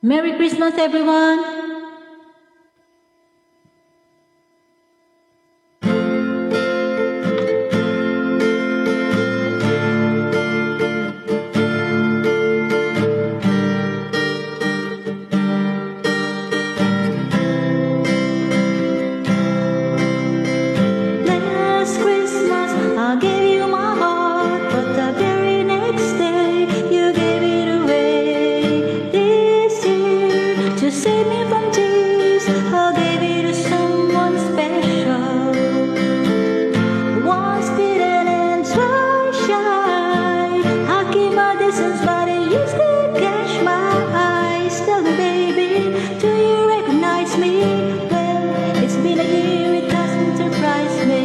Merry Christmas, everyone! Last Christmas I gave you my heart, but the very next day you gave it away. This year, to save me from tears, I gave it to someone special. Once bitten and twice shy, I keep my distance, but you still catch my eyes. Tell me, baby, do you recognize me? Well, it's been a year, it doesn't surprise me.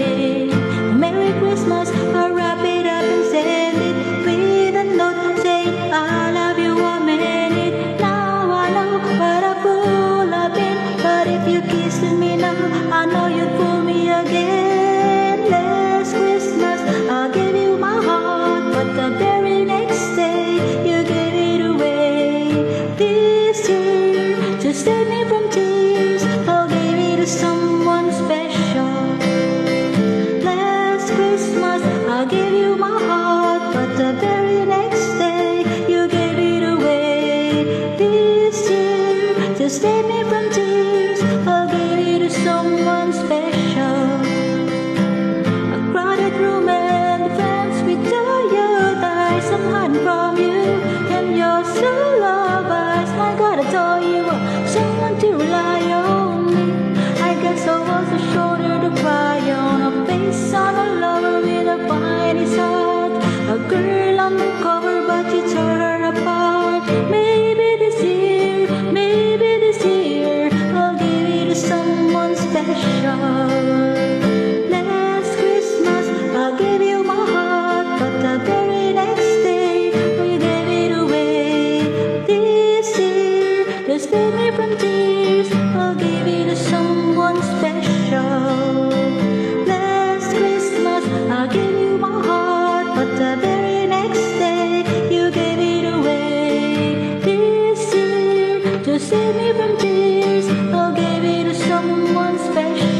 Merry Christmas, I wrap it up and send it with a note saying I love you, I meant it. Now I know what a fool I've been, but if you kissed me now, I know you'd fool me again. Last Christmas I gave you my heart, but the very next day you gave it away. This year, to save me from tears, I'll give it to someone special. Last Christmas I gave you my heart, but the very next day you gave it away. This year, to save me from tears, I'll give it to someone special. A crowded room and friends with tired eyes, I'm hiding from you, and you're so lovers. My God, I told you, someone to rely on me. I guess I was a shoulder to cry on, a face on a lover with a finest heart, a girl undercover, but you tore her apart. Maybe this year, I'll give it to someone special. Last Christmas I gave you my heart, but the very next day you gave it away. This year, to save me from tears, I'll give it to someone special. Last Christmas I gave you my heart, but the very next day you gave it away. This year, to save me from tears, I'll give it to someone special.